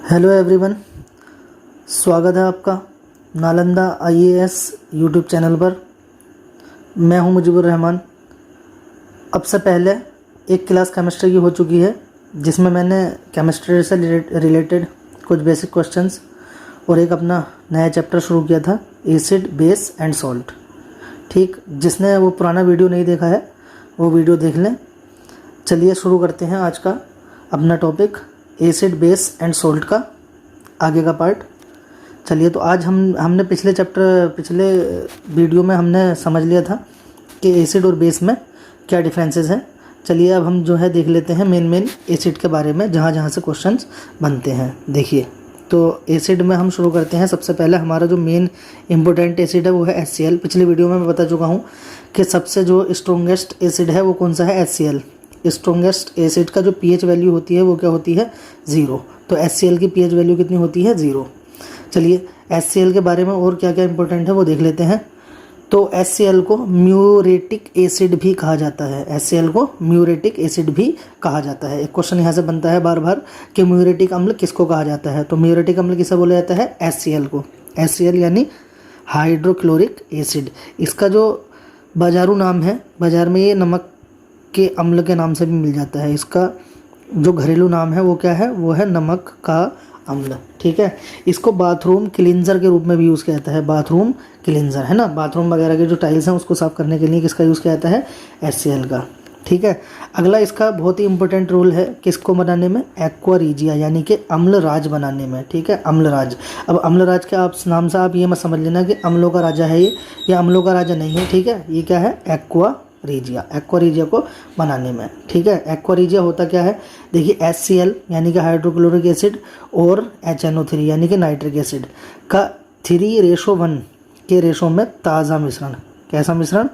Hello everyone, स्वागत है आपका नालंदा आईएएस यूट्यूब चैनल पर। मैं हूं मुजीबुर रहमान। अब से पहले एक क्लास केमिस्ट्री की हो चुकी है जिसमें मैंने केमिस्ट्री से रिलेटेड कुछ बेसिक क्वेश्चंस और एक अपना नया चैप्टर शुरू किया था, एसिड बेस एंड सॉल्ट। ठीक, जिसने वो पुराना वीडियो नहीं देखा है वो वीडियो देख लें। चलिए शुरू करते हैं आज का अपना topic, acid base and salt का आगे का पार्ट। चलिए, तो आज हमने पिछले वीडियो में हमने समझ लिया था कि एसिड और बेस में क्या डिफरेंसेस हैं। चलिए अब हम जो है देख लेते हैं मेन एसिड के बारे में, जहाँ से क्वेश्चंस बनते हैं। देखिए, तो एसिड में हम शुरू करते हैं। सबसे पहले हमारा जो मेन इम्पोर्टेंट एसिड है वो है HCl। पिछले वीडियो में मैं बता चुका हूँ कि सबसे जो स्ट्रॉन्गेस्ट एसिड है वो कौन सा है, HCl। स्ट्रॉन्गेस्ट एसिड का जो pH वैल्यू होती है वो क्या होती है, 0। तो HCl की pH वैल्यू कितनी होती है, 0। चलिए HCl के बारे में और क्या क्या इंपॉर्टेंट है वो देख लेते हैं। तो HCl को म्यूरेटिक एसिड भी कहा जाता है। HCl को म्यूरेटिक एसिड भी कहा जाता है। एक क्वेश्चन यहाँ से बनता है बार बार कि म्यूरेटिक अम्ल किसको कहा जाता है। तो म्यूरेटिक अम्ल किसे बोला जाता है, HCl को। HCl यानी हाइड्रोक्लोरिक एसिड। इसका जो बाजारू नाम है, बाजार में ये नमक के अम्ल के नाम से भी मिल जाता है। इसका जो घरेलू नाम है वो क्या है, वो है नमक का अम्ल। ठीक है, इसको बाथरूम क्लींजर के रूप में भी यूज़ किया जाता है। बाथरूम क्लींजर है ना, बाथरूम वगैरह के जो टाइल्स हैं उसको साफ़ करने के लिए किसका यूज़ किया जाता है, HCl का। ठीक है, अगला इसका बहुत ही इंपॉर्टेंट रोल है किसको बनाने में, एक्वा रीजिया यानी कि अम्ल राज बनाने में। ठीक है, अम्ल राज। अब अम्ल राज के आप नाम से आप ये मत समझ लेना कि अम्लों का राजा है ये अम्लों का राजा नहीं है। ठीक है, ये क्या है, एक्वा रीजिया को बनाने में। ठीक है, एक्वा रीजिया होता क्या है, देखिए HCl यानी कि हाइड्रोक्लोरिक एसिड और HNO3 यानी कि नाइट्रिक एसिड का 3:1 के रेशो में ताज़ा मिश्रण। कैसा मिश्रण,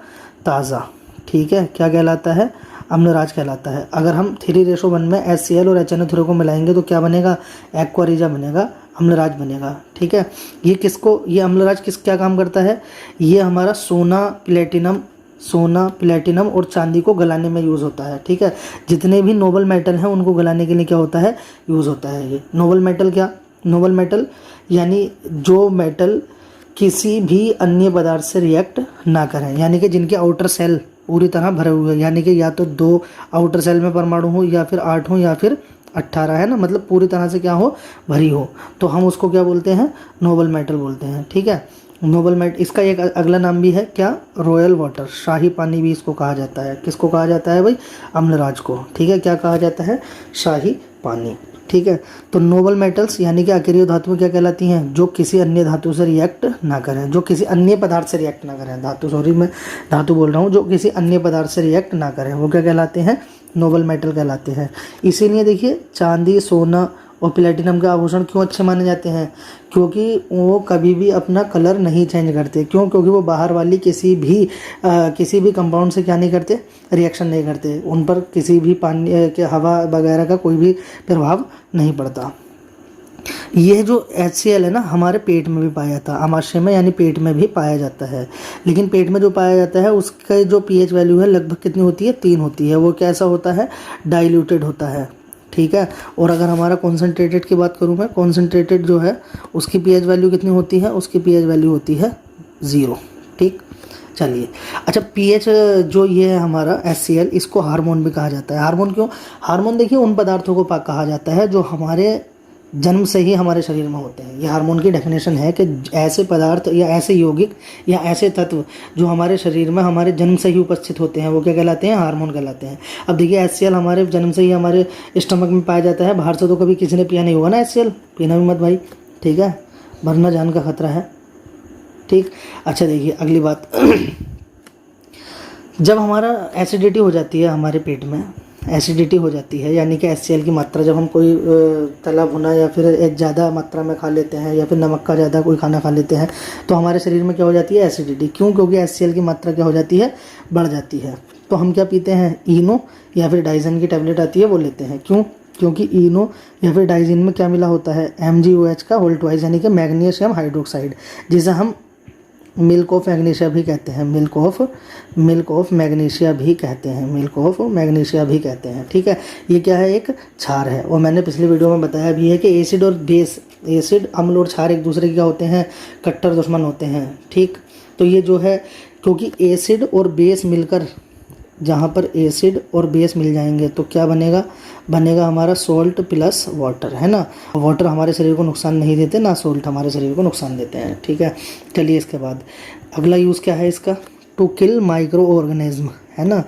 ताज़ा। ठीक है, क्या कहलाता है, अम्लराज कहलाता है। अगर हम 3:1 में HCl और HNO3 को मिलाएंगे तो क्या बनेगा, एक्वा रीजिया बनेगा, अम्लराज बनेगा। ठीक है, ये अम्लराज क्या काम करता है, ये हमारा सोना प्लेटिनम और चांदी को गलाने में यूज़ होता है। ठीक है, जितने भी नोबल मेटल हैं उनको गलाने के लिए क्या होता है, यूज़ होता है ये नोबल मेटल। क्या नोबल मेटल, यानी जो मेटल किसी भी अन्य पदार्थ से रिएक्ट ना करें, यानी कि जिनके आउटर सेल पूरी तरह भरे हुए, यानी कि या तो 2 आउटर सेल में परमाणु हो या फिर 8 हो या फिर 18 है ना, मतलब पूरी तरह से क्या हो, भरी हो, तो हम उसको क्या बोलते हैं, नोबल मेटल बोलते हैं। ठीक है, नोबल मेटल। इसका एक अगला नाम भी है क्या, रॉयल वाटर, शाही पानी भी इसको कहा जाता है। किसको कहा जाता है भाई, अम्लराज को। ठीक है, क्या कहा जाता है, शाही पानी। ठीक है, तो नोबल मेटल्स यानी कि अकेरियो धातुएं क्या कहलाती हैं, जो किसी अन्य धातु से रिएक्ट ना करें, जो किसी अन्य पदार्थ से रिएक्ट ना करें। मैं धातु बोल रहा हूँ, जो किसी अन्य पदार्थ से रिएक्ट ना करें, वो क्या कहलाते हैं, नोबल मेटल कहलाते हैं। इसीलिए देखिए चांदी, सोना और प्लेटिनम के आभूषण क्यों अच्छे माने जाते हैं, क्योंकि वो कभी भी अपना कलर नहीं चेंज करते। क्यों, क्योंकि वो बाहर वाली किसी भी कंपाउंड से क्या नहीं करते, रिएक्शन नहीं करते। उन पर किसी भी पानी के हवा वगैरह का कोई भी प्रभाव नहीं पड़ता। यह जो HCl है ना, हमारे पेट में भी पाया जाता है, आमाशय में यानी पेट में भी पाया जाता है। लेकिन पेट में जो पाया जाता है उसका जो pH वैल्यू है लगभग कितनी होती है, 3 होती है। वो कैसा होता है, डाइल्यूटेड होता है। ठीक है, और अगर हमारा कॉन्सेंट्रेटेड की बात करूँ मैं, कॉन्सेंट्रेटेड जो है उसकी pH वैल्यू कितनी होती है, उसकी pH वैल्यू होती है 0। ठीक, चलिए अच्छा, pH जो ये है हमारा HCl, इसको हार्मोन भी कहा जाता है। हार्मोन क्यों, हार्मोन देखिए उन पदार्थों को कहा जाता है जो हमारे जन्म से ही हमारे शरीर में होते हैं। ये हार्मोन की डेफिनेशन है कि ऐसे पदार्थ या ऐसे यौगिक या ऐसे तत्व जो हमारे शरीर में हमारे जन्म से ही उपस्थित होते हैं वो क्या कहलाते हैं, हार्मोन कहलाते हैं। अब देखिए HCl हमारे जन्म से ही हमारे स्टमक में पाया जाता है, बाहर से तो कभी किसी ने पिया नहीं होगा ना HCl, पीना भी मत भाई। ठीक है, वरना जान का खतरा है। ठीक, अच्छा देखिए अगली बात जब हमारा एसिडिटी हो जाती है, हमारे पेट में एसिडिटी हो जाती है, यानी कि HCl की मात्रा, जब हम कोई तला भुना या फिर एक ज़्यादा मात्रा में खा लेते हैं या फिर नमक का ज़्यादा कोई खाना खा लेते हैं तो हमारे शरीर में क्या हो जाती है, एसिडिटी। क्यों, क्योंकि HCl की मात्रा क्या हो जाती है, बढ़ जाती है। तो हम क्या पीते हैं, इनो या फिर डाइजन की टैबलेट आती है वो लेते हैं। क्यों, क्योंकि इनो या फिर डाइजिन में क्या मिला होता है, MgOH का होल ट्वाइस यानी कि मैग्नीशियम हाइड्रोक्साइड, जिसे हम मिल्क ऑफ मैग्नीशिया भी कहते हैं, मिल्क ऑफ मैग्नीशिया भी कहते हैं, मिल्क ऑफ मैग्नीशिया भी कहते हैं। ठीक है, ये क्या है, एक क्षार है। और मैंने पिछली वीडियो में बताया भी है कि एसिड और बेस, एसिड अम्ल और क्षार एक दूसरे के क्या होते हैं, कट्टर दुश्मन होते हैं। ठीक, तो ये जो है, क्योंकि एसिड और बेस मिलकर, जहाँ पर एसिड और बेस मिल जाएंगे तो क्या बनेगा, बनेगा हमारा सोल्ट प्लस वाटर, है ना। वाटर हमारे शरीर को नुकसान नहीं देते, ना सोल्ट हमारे शरीर को नुकसान देते हैं। ठीक है, चलिए इसके बाद अगला यूज़ क्या है इसका, टू किल माइक्रो ऑर्गेनिज्म, है ना।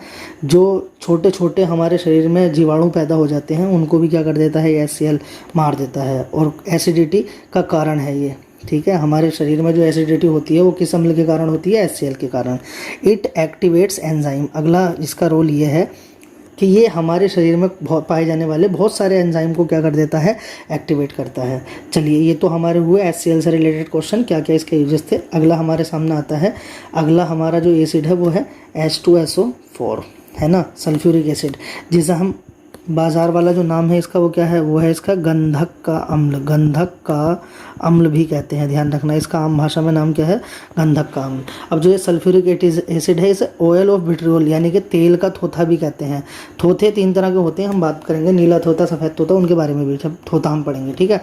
जो छोटे छोटे हमारे शरीर में जीवाणु पैदा हो जाते हैं उनको भी क्या कर देता है, HCl मार देता है, और एसिडिटी का कारण है ये। ठीक है, हमारे शरीर में जो एसिडिटी होती है वो किस अम्ल के कारण होती है, HCl के कारण। इट एक्टिवेट्स एंजाइम, अगला इसका रोल ये है कि ये हमारे शरीर में पाए जाने वाले बहुत सारे एंजाइम को क्या कर देता है, एक्टिवेट करता है। चलिए, ये तो हमारे हुए HCl से रिलेटेड क्वेश्चन, क्या क्या इसके यूजेस थे। अगला हमारे सामने आता है, अगला हमारा जो एसिड है वो है H2SO4, है ना, सल्फ्यूरिक एसिड, जिसे हम बाजार वाला जो नाम है इसका वो क्या है, वो है इसका गंधक का अम्ल, गंधक का अम्ल भी कहते हैं, ध्यान रखना। इसका आम भाषा में नाम क्या है, गंधक का अम्ल। अब जो ये सल्फ्यूरिक एसिड है इसे ऑयल ऑफ विट्रियोल यानी कि तेल का थोथा भी कहते हैं। थोथे 3 तरह के होते हैं, हम बात करेंगे, नीला थोथा, सफ़ेद थोथा, उनके बारे में भी जब थोथा हम पढ़ेंगे। ठीक है,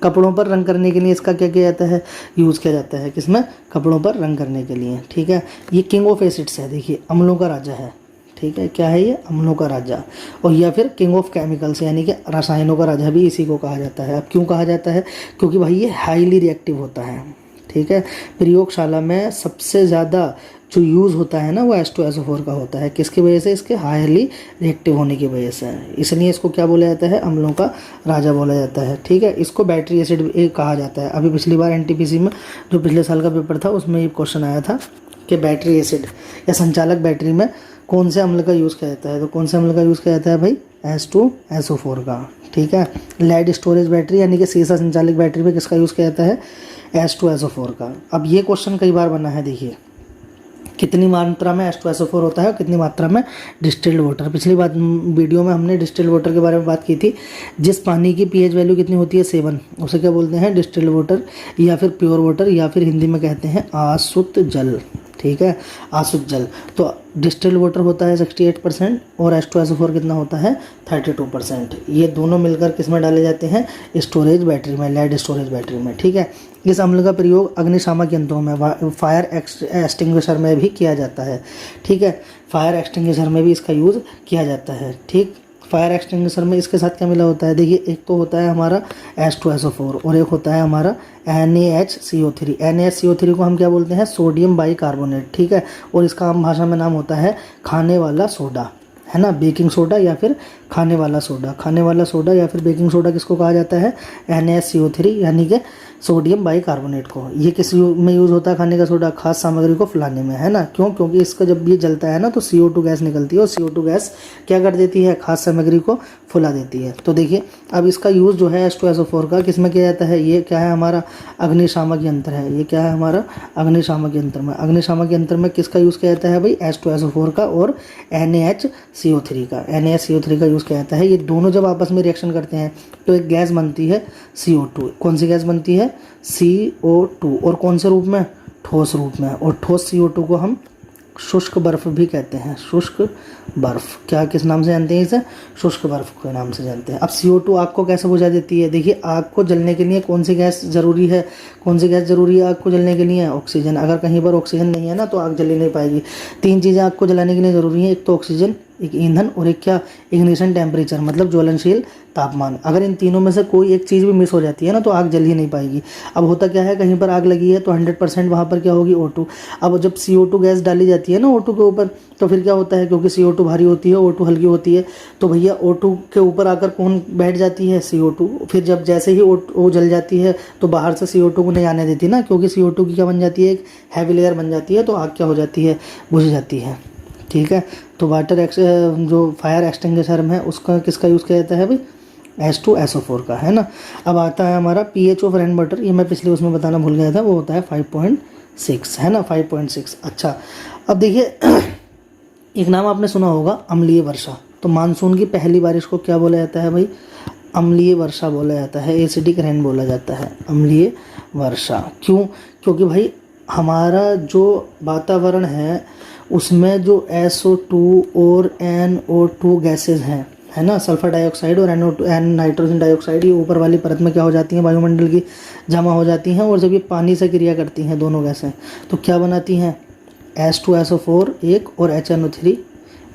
कपड़ों पर रंग करने के लिए इसका क्या किया जाता है, यूज़ किया जाता है, किसमें, कपड़ों पर रंग करने के लिए। ठीक है, ये किंग ऑफ एसिड्स है, देखिए अम्लों का राजा है। ठीक है, क्या है ये, अम्लों का राजा, और या फिर किंग ऑफ केमिकल्स यानी कि रसायनों का राजा भी इसी को कहा जाता है। अब क्यों कहा जाता है, क्योंकि भाई ये हाईली रिएक्टिव होता है। ठीक है, प्रयोगशाला में सबसे ज़्यादा जो यूज़ होता है ना वो H2SO4 का होता है। किसकी वजह से, इसके हाईली रिएक्टिव होने की वजह से, इसलिए इसको क्या बोला जाता है, अम्लों का राजा बोला जाता है। ठीक है, इसको बैटरी एसिड भी कहा जाता है। अभी पिछली बार NTPC में जो पिछले साल का पेपर था उसमें ये क्वेश्चन आया था कि बैटरी एसिड या संचालक बैटरी में कौन से अम्ल का यूज़ किया जाता है, तो कौन से अम्ल का यूज़ किया जाता है भाई, H2SO4 का। ठीक है, लेड स्टोरेज बैटरी यानी कि सीसा संचालित बैटरी में किसका यूज़ किया जाता है, H2SO4 का। अब ये क्वेश्चन कई बार बना है, देखिए कितनी मात्रा में H2SO4 होता है और कितनी मात्रा में डिस्टिल्ड वाटर। पिछली बात वीडियो में हमने डिस्टिल्ड वाटर के बारे में बात की थी। जिस पानी की pH वैल्यू कितनी होती है, 7, उसे क्या बोलते हैं, डिस्टिल्ड वाटर या फिर प्योर वाटर, या फिर हिंदी में कहते हैं आसुत जल। ठीक है, आसुत जल। तो डिस्टिल्ड वाटर होता है 68% और H2SO4 कितना होता है, 32%। ये दोनों मिलकर किस में डाले जाते हैं, स्टोरेज बैटरी में, लेड स्टोरेज बैटरी में। ठीक है, इस अम्ल का प्रयोग अग्निशामक यंत्रों में, फायर एक्सटिंग्विशर में भी किया जाता है। ठीक है, फायर एक्सटिंग्विशर में भी इसका यूज़ किया जाता है। ठीक, फायर एक्सटिंग्विशर में इसके साथ क्या मिला होता है, देखिए एक तो होता है हमारा H2SO4 और एक होता है हमारा NaHCO3। NaHCO3 को हम क्या बोलते हैं, सोडियम बाइकार्बोनेट। ठीक है, और इसका आम भाषा में नाम होता है खाने वाला सोडा, है ना, बेकिंग सोडा या फिर खाने वाला सोडा। खाने वाला सोडा या फिर बेकिंग सोडा किसको कहा जाता है, NaCO3 यानी कि सोडियम बाइकार्बोनेट को। ये किस में यूज़ होता है, खाने का सोडा, खास सामग्री को फुलाने में, है ना। क्यों, क्योंकि इसका जब ये जलता है ना तो CO2 गैस निकलती है और CO2 गैस क्या कर देती है, खास सामग्री को फुला देती है। तो देखिए अब इसका यूज़ जो है H2SO4 का किस में किया जाता है, ये क्या है हमारा अग्निशामक यंत्र है। ये क्या है हमारा अग्निशामक यंत्र में। अग्निशामक यंत्र में किसका यूज़ किया जाता है भाई, H2SO4 का और NaHCO3 का। NaHCO3 का यूज़ किया जाता है। ये दोनों जब आपस में रिएक्शन करते हैं तो एक गैस बनती है CO2। कौन सी गैस बनती है, CO2, और कौन से रूप में, ठोस रूप में। और ठोस CO2 को हम शुष्क बर्फ भी कहते हैं, शुष्क बर्फ। क्या किस नाम से जानते हैं इसे, शुष्क बर्फ के नाम से जानते हैं। अब CO2 आग को कैसे बुझा देती है, देखिए आग को जलने के लिए कौन सी गैस जरूरी है, कौन सी गैस जरूरी है आग को जलने के लिए, ऑक्सीजन। अगर कहीं पर ऑक्सीजन नहीं है ना तो आग जल ही नहीं पाएगी। 3 चीज़ें आग को जलाने के लिए ज़रूरी है, एक तो ऑक्सीजन, एक ईंधन और एक क्या, इग्निशन टेम्परेचर, मतलब ज्वलनशील तापमान। अगर इन तीनों में से कोई एक चीज़ भी मिस हो जाती है ना तो आग जल ही नहीं पाएगी। अब होता क्या है, कहीं पर आग लगी है तो 100% वहाँ पर क्या होगी, O2। अब जब CO2 गैस डाली जाती है ना O2 के ऊपर तो फिर क्या होता है, क्योंकि CO2 भारी होती है, O2 हल्की होती है, तो भैया O2 के ऊपर आकर कौन बैठ जाती है, CO2। फिर जब जैसे ही O जल जाती है तो बाहर से CO2 को नहीं आने देती ना, क्योंकि CO2 की क्या बन जाती है, एक हैवी लेयर बन जाती है, तो आग क्या हो जाती है, बुझ जाती है। ठीक है, तो वाटर जो फायर एक्सटिंग्विशर है उसका किसका यूज़ किया जाता है भाई, H2SO4 का, है ना। अब आता है हमारा pH ऑफ रेन वाटर। ये मैं पिछले उसमें बताना भूल गया था, वो होता है 5.6, है ना, 5.6। अच्छा, अब देखिए एक नाम आपने सुना होगा, अम्लीय वर्षा। तो मानसून की पहली बारिश को क्या बोला जाता है भाई, अम्लीय वर्षा बोला जाता है, एसिडिक रेन बोला जाता है, अम्लीय वर्षा। क्यों, क्योंकि भाई हमारा जो वातावरण है उसमें जो SO2 और NO2 गैसेज हैं, है ना, सल्फर डाइऑक्साइड और नाइट्रोजन डाइऑक्साइड, ये ऊपर वाली परत में क्या हो जाती हैं, वायुमंडल की जमा हो जाती हैं। और जब ये पानी से क्रिया करती हैं दोनों गैसें, तो क्या बनाती हैं, H2SO4 एक और HNO3,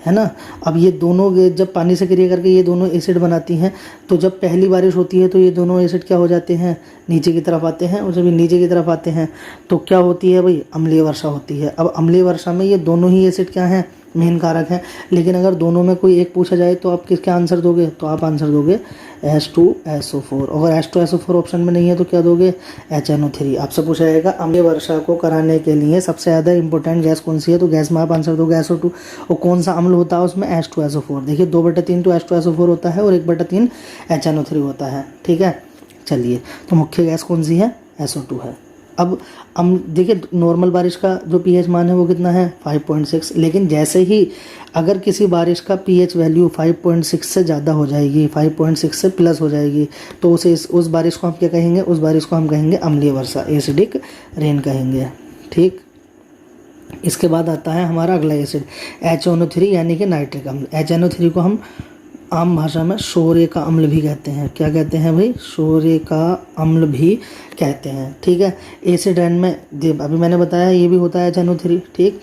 है ना। अब ये दोनों जब पानी से क्रिया करके ये दोनों एसिड बनाती हैं, तो जब पहली बारिश होती है तो ये दोनों एसिड क्या हो जाते हैं, नीचे की तरफ आते हैं। और जब ये नीचे की तरफ आते हैं तो क्या होती है भाई, अम्लीय वर्षा होती है। अब अम्लीय वर्षा में ये दोनों ही एसिड क्या हैं, मेन कारक हैं। लेकिन अगर दोनों में कोई एक पूछा जाए तो आप किसका आंसर दोगे, तो आप आंसर दोगे H2SO4। अगर H2SO4 ऑप्शन में नहीं है तो क्या दोगे, HNO3। आपसे पूछा जाएगा अम्लीय वर्षा को कराने के लिए सबसे ज़्यादा इंपॉर्टेंट गैस कौन सी है, तो गैस में आप आंसर दोगे SO2। और कौन सा अम्ल होता है उसमें, H2SO4। देखिए 2/3 तो H2SO4 होता है और 1/3 HNO3 होता है, ठीक है। चलिए, तो मुख्य गैस कौन सी है, SO2 है। अब हम देखिए नॉर्मल बारिश का जो pH मान है वो कितना है, 5.6। लेकिन जैसे ही अगर किसी बारिश का pH वैल्यू 5.6 से ज़्यादा हो जाएगी, 5.6 से प्लस हो जाएगी, तो उस बारिश को हम क्या कहेंगे, उस बारिश को हम कहेंगे अम्लीय वर्षा, एसिडिक रेन कहेंगे, ठीक। इसके बाद आता है हमारा अगला एसिड HNO3 यानी कि नाइट्रिक अम्ल। HNO3 को हम आम भाषा में शोरे का अम्ल भी कहते हैं। क्या कहते हैं भाई, शोरे का अम्ल भी कहते हैं, ठीक है। एसिड रेन में अभी मैंने बताया ये भी होता है HNO3, ठीक।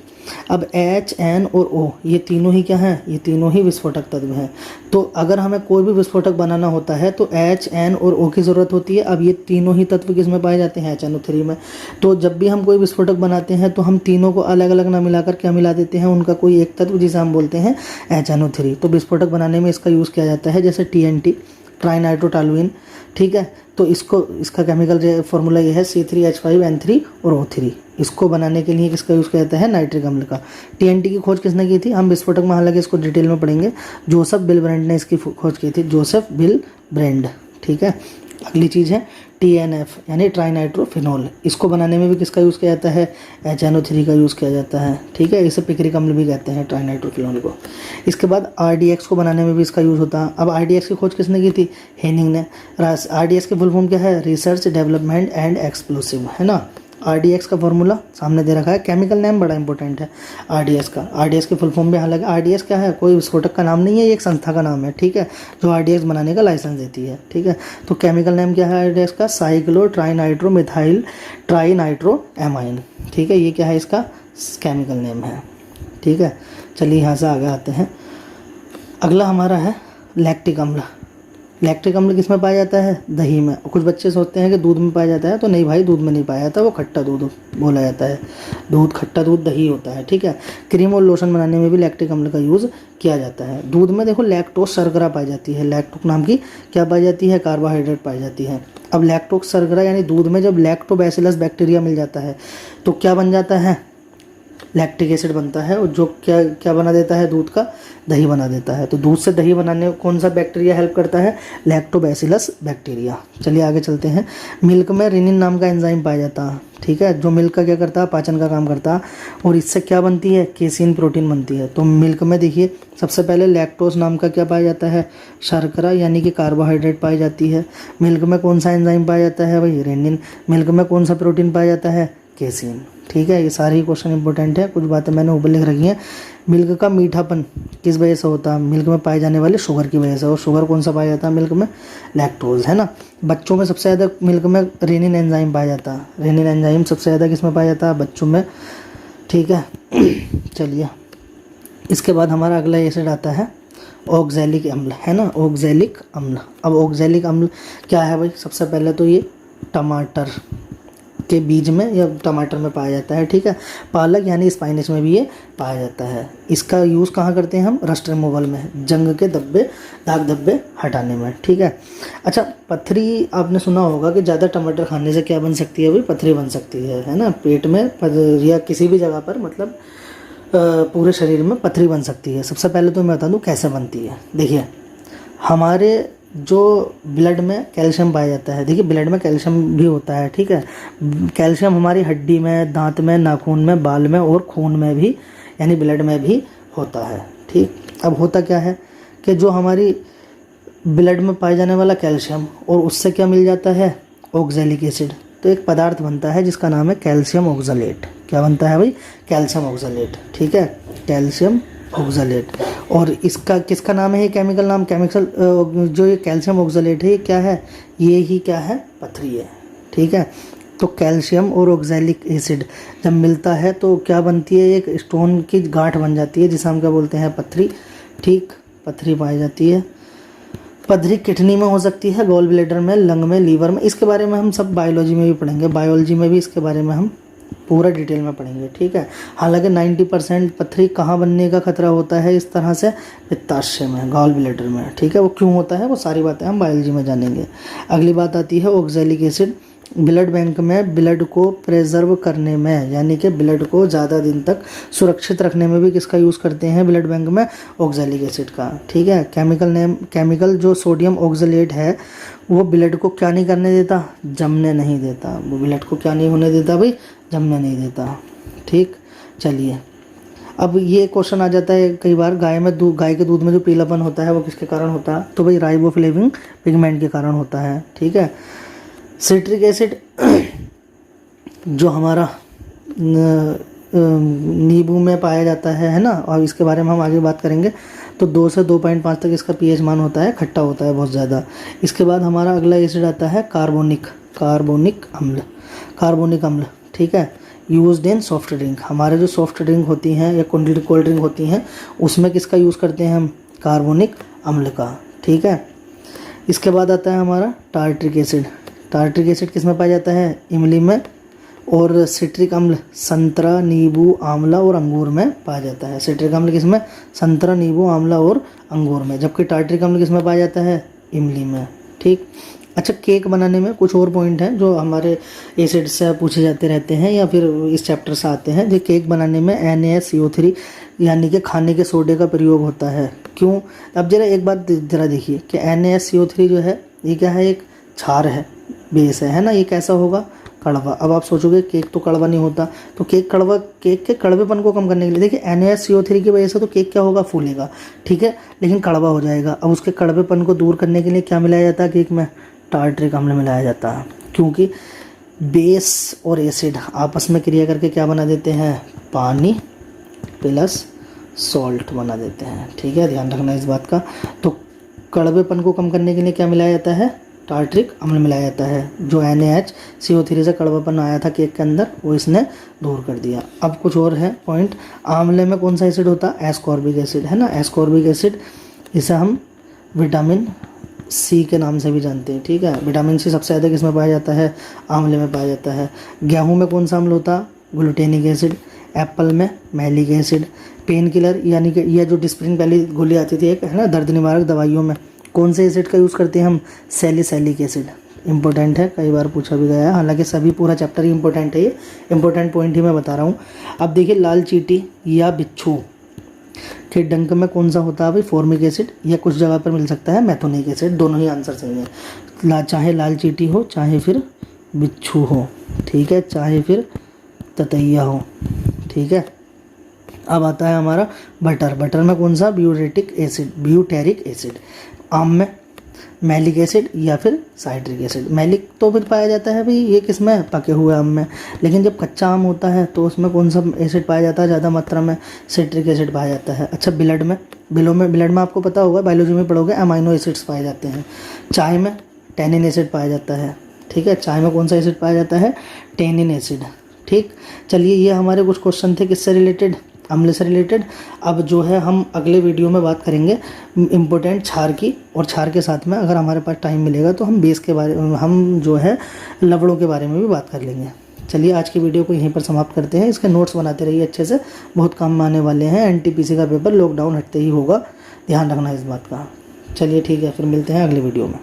अब H, N और O ये तीनों ही क्या हैं, ये तीनों ही विस्फोटक तत्व हैं। तो अगर हमें कोई भी विस्फोटक बनाना होता है तो H, N और O की ज़रूरत होती है। अब ये तीनों ही तत्व किस में पाए जाते हैं, HNO3 में। तो जब भी हम कोई विस्फोटक बनाते हैं तो हम तीनों को अलग अलग ना मिलाकर क्या मिला देते हैं, उनका कोई एक तत्व जिसे हम बोलते हैं HNO3। तो विस्फोटक बनाने में इसका यूज़ किया जाता है, जैसे TNT, ट्राइनाइट्रोटॉलुईन, ठीक है। तो इसका केमिकल फॉर्मूला ये है C3H5N3 और O3। इसको बनाने के लिए किसका यूज़ किया जाता है, नाइट्रिक अम्ल का। TNT की खोज किसने की थी, हम विस्फोटक में हालांकि इसको डिटेल में पढ़ेंगे। जोसेफ बिलब्रेंड ने इसकी खोज की थी, जोसेफ बिलब्रेंड, ठीक है। अगली चीज़ है TNF यानी ट्राइनाइट्रोफिनॉल। इसको बनाने में भी किसका यूज़ किया जाता है, HNO3 का यूज़ किया जाता है, ठीक है। इसे पिक्रिक अम्ल भी कहते हैं ट्राइनाइट्रोफिनॉल को। इसके बाद RDX को बनाने में भी इसका यूज़ होता है। अब RDX की खोज किसने की थी, हेनिंग ने। RDX की फुल फॉर्म क्या है, रिसर्च डेवलपमेंट एंड एक्सप्लोसिव, है ना। RDX का फॉर्मूला सामने दे रखा है। केमिकल नेम बड़ा इंपॉर्टेंट है RDX का। RDX की फुल फॉर्म भी, हालांकि RDX क्या है, कोई विस्फोटक का नाम नहीं है, ये एक संस्था का नाम है, ठीक है, जो RDX बनाने का लाइसेंस देती है, ठीक है। तो केमिकल नेम क्या है RDX का, साइक्लो ट्राइनाइट्रो मिथाइल ट्राइनाइट्रो एमाइन, ठीक है। ये क्या है, इसका केमिकल नेम है, ठीक है। चलिए यहाँ से आगे आते हैं। अगला हमारा है लैक्टिक अम्ल। लैक्टिक अम्ल किस में पाया जाता है, दही में। कुछ बच्चे सोचते हैं कि दूध में पाया जाता है, तो नहीं भाई, दूध में नहीं पाया जाता, वो खट्टा दूध बोला जाता है। दूध, खट्टा दूध दही होता है, ठीक है। क्रीम और लोशन बनाने में भी लैक्टिक अम्ल का यूज़ किया जाता है। दूध में देखो लैक्टोस शर्करा पाई जाती है, लैक्टोक नाम की क्या पाई जाती है, कार्बोहाइड्रेट पाई जाती है। अब लैक्टोक शर्करा यानी दूध में जब लैक्टोबैसिलस बैक्टीरिया मिल जाता है तो क्या बन जाता है, लैक्टिक एसिड बनता है। और जो क्या क्या बना देता है, दूध का दही बना देता है। तो दूध से दही बनाने में कौन सा बैक्टीरिया हेल्प करता है, लैक्टोबैसिलस बैक्टीरिया। चलिए आगे चलते हैं। मिल्क में रिनिन नाम का एंजाइम पाया जाता है, ठीक है, जो मिल्क का क्या करता है, पाचन का काम करता है। और इससे क्या बनती है, केसिन प्रोटीन बनती है। तो मिल्क में देखिए सबसे पहले लैक्टोज नाम का क्या पाया जाता है, शर्करा यानी कि कार्बोहाइड्रेट पाई जाती है। मिल्क में कौन सा एंजाइम पाया जाता है भाई, रेनिन। मिल्क में कौन सा प्रोटीन पाया जाता है, केसिन, ठीक है। ये सारे ही क्वेश्चन इंपॉर्टेंट है, कुछ बातें मैंने ऊपर लिख रखी हैं। मिल्क का मीठापन किस वजह से होता है, मिल्क में पाए जाने वाले शुगर की वजह से। और शुगर कौन सा पाया जाता है मिल्क में, लैक्टोज, है ना। बच्चों में सबसे ज़्यादा मिल्क में रेनिन एंजाइम पाया जाता है। रेनिन एंजाइम सबसे ज़्यादा किस में पाया जाता है, बच्चों में, ठीक है। चलिए इसके बाद हमारा अगला एसिड आता है ऑक्सैलिक अम्ल, है ना, ऑक्सैलिक अम्ल। अब ऑक्सैलिक अम्ल क्या है भाई, सबसे पहले तो ये टमाटर के बीज में या टमाटर में पाया जाता है, ठीक है। पालक यानी स्पाइनच में भी ये पाया जाता है। इसका यूज़ कहाँ करते हैं हम, रस्ट रिमूवल में, जंग के धब्बे, दाग धब्बे हटाने में, ठीक है। अच्छा, पथरी आपने सुना होगा कि ज़्यादा टमाटर खाने से क्या बन सकती है भाई, पथरी बन सकती है ना, पेट में या किसी भी जगह पर, मतलब पूरे शरीर में पथरी बन सकती है। सबसे पहले तो मैं बता दूँ कैसे बनती है। देखिए हमारे जो ब्लड में कैल्शियम पाया जाता है, देखिए ब्लड में कैल्शियम भी होता है, ठीक है। कैल्शियम हमारी हड्डी में, दांत में, नाखून में, बाल में और खून में भी यानी ब्लड में भी होता है, ठीक। अब होता क्या है कि जो हमारी ब्लड में पाए जाने वाला कैल्शियम और उससे क्या मिल जाता है, ऑक्सैलिक एसिड, तो एक पदार्थ बनता है जिसका नाम है कैल्शियम ऑक्सलेट। क्या बनता है भाई? Calcium oxalate. ठीक है, कैल्शियम ऑक्सलेट। और इसका किसका नाम है? ये केमिकल नाम, केमिकल जो ये कैल्शियम ऑक्सलेट है ये क्या है? ये ही क्या है? पथरी है। ठीक है, तो कैल्शियम और ऑक्सैलिक एसिड जब मिलता है तो क्या बनती है? एक स्टोन की गांठ बन जाती है जिसे हम क्या बोलते हैं? पथरी। ठीक, पथरी पाई जाती है। पथरी किडनी में हो सकती है, गॉल ब्लैडर में, लंग में, लीवर में। इसके बारे में हम सब बायोलॉजी में भी पढ़ेंगे, बायोलॉजी में भी इसके बारे में हम पूरा डिटेल में पढ़ेंगे। ठीक है, हालांकि 90% पथरी कहाँ बनने का खतरा होता है इस तरह से? पित्ताशय में, गॉल ब्लैडर में। ठीक है, वो क्यों होता है वो सारी बातें हम बायोलॉजी में जानेंगे। अगली बात आती है ऑक्सैलिक एसिड। ब्लड बैंक में ब्लड को प्रिजर्व करने में, यानी कि ब्लड को ज़्यादा दिन तक सुरक्षित रखने में भी किसका यूज़ करते हैं ब्लड बैंक में? ऑक्सैलिक एसिड का। ठीक है, केमिकल जो सोडियम ऑक्सलेट है वो ब्लड को क्या नहीं करने देता? जमने नहीं देता। वो ब्लड को क्या नहीं होने देता भाई? जमने नहीं देता। ठीक, चलिए अब ये क्वेश्चन आ जाता है कई बार, गाय के दूध में जो पीलापन होता है वो किसके कारण होता है? तो भाई राइबोफ्लेविन पिगमेंट के कारण होता है। ठीक है, सिट्रिक एसिड जो हमारा नींबू में पाया जाता है ना, और इसके बारे में हम आगे बात करेंगे। तो 2 से 2.5 तक इसका pH मान होता है, खट्टा होता है बहुत ज़्यादा। इसके बाद हमारा अगला एसिड आता है कार्बोनिक अम्ल। ठीक है, यूज्ड इन सॉफ्ट ड्रिंक। हमारे जो सॉफ्ट ड्रिंक होती हैं या कोल्ड ड्रिंक होती हैं उसमें किसका यूज़ करते हैं हम? कार्बोनिक अम्ल का। ठीक है, इसके बाद आता है हमारा टार्ट्रिक एसिड। टार्ट्रिक एसिड किस में पाया जाता है? इमली में। और सिट्रिक अम्ल संतरा, नींबू, आंवला और अंगूर में पाया जाता है। सिट्रिक अम्ल किस में? संतरा, नींबू, आंवला और अंगूर में। जबकि टार्ट्रिक अम्ल किस में पाया जाता है? इमली में। ठीक, अच्छा, केक बनाने में कुछ और पॉइंट हैं जो हमारे एसिड से पूछे जाते रहते हैं या फिर इस चैप्टर से आते हैं। जो केक बनाने में NaCO3 यानी कि खाने के सोडे का प्रयोग होता है। क्यों? अब जरा एक बात जरा देखिए कि NaCO3 जो है ये क्या है? एक क्षार है, बेस है ना। ये कैसा होगा? कड़वा। अब आप सोचोगे केक तो कड़वा नहीं होता, तो केक के कड़वेपन को कम करने के लिए देखिए NaCO3 की वजह से तो केक क्या होगा? फूलेगा। ठीक है, लेकिन कड़वा हो जाएगा। अब उसके कड़वेपन को दूर करने के लिए क्या मिलाया जाता है केक में? टार्ट्रिक अम्ल मिलाया जाता है। क्योंकि बेस और एसिड आपस में क्रिया करके क्या बना देते हैं? पानी प्लस सॉल्ट बना देते हैं। ठीक है, ध्यान रखना इस बात का। तो कड़वेपन को कम करने के लिए क्या मिलाया जाता है? टार्ट्रिक अम्ल मिलाया जाता है। जो NaCO3 से कड़वापन आया था केक के अंदर वो इसने दूर कर दिया। अब कुछ और है पॉइंट। आंवले में कौन सा एसिड होता है? एस्कॉर्बिक एसिड, है ना। एस्कॉर्बिक एसिड इसे हम विटामिन C के नाम से भी जानते हैं। ठीक है, विटामिन C सबसे ज़्यादा किसमें पाया जाता है? आंवले में पाया जाता है। गेहूँ में कौन सा अम्ल होता है? ग्लूटेनिक एसिड। एप्पल में मैलिक एसिड। पेन किलर यानी कि यह जो डिस्प्रिन पहली गोली आती थी एक, है ना, दर्द निवारक दवाइयों में कौन से एसिड का यूज़ करते हैं हम? Salicylic acid. इंपॉर्टेंट है, कई बार पूछा भी गया है। हालांकि सभी पूरा चैप्टर ही इंपॉर्टेंट है, ये इंपॉर्टेंट पॉइंट ही मैं बता रहा हूँ। अब देखिए लाल चींटी या बिच्छू के डंक में कौन सा होता है भाई? Formic acid. या कुछ जगह पर मिल सकता है मैथोनिक एसिड। दोनों ही आंसर सही है, चाहे लाल चींटी हो चाहे फिर बिच्छू हो। ठीक है, चाहे फिर ततैया हो। ठीक है, अब आता है हमारा बटर में कौन सा? Butyric acid. आम में मैलिक एसिड या फिर साइट्रिक एसिड। मैलिक तो फिर पाया जाता है भाई ये किस में? पके हुए आम में। लेकिन जब कच्चा आम होता है तो उसमें कौन सा एसिड पाया जाता है ज़्यादा मात्रा में? सिट्रिक एसिड पाया जाता है। अच्छा, ब्लड में आपको पता होगा, बायोलॉजी में पढ़ोगे, अमाइनो एसिड्स पाए जाते हैं। चाय में टैनिन एसिड पाया जाता है। ठीक है, चाय में कौन सा एसिड पाया जाता है? Tannin acid. ठीक, चलिए ये हमारे कुछ क्वेश्चन थे किससे रिलेटेड? अम्ल से रिलेटेड। अब जो है हम अगले वीडियो में बात करेंगे इम्पोर्टेंट क्षार की, और क्षार के साथ में अगर हमारे पास टाइम मिलेगा तो हम बेस के बारे में, हम जो है लवणों के बारे में भी बात कर लेंगे। चलिए आज की वीडियो को यहीं पर समाप्त करते हैं। इसके नोट्स बनाते रहिए अच्छे से, बहुत काम आने वाले हैं। NTPC का पेपर लॉकडाउन हटते ही होगा, ध्यान रखना इस बात का। चलिए ठीक है, फिर मिलते हैं अगले वीडियो में।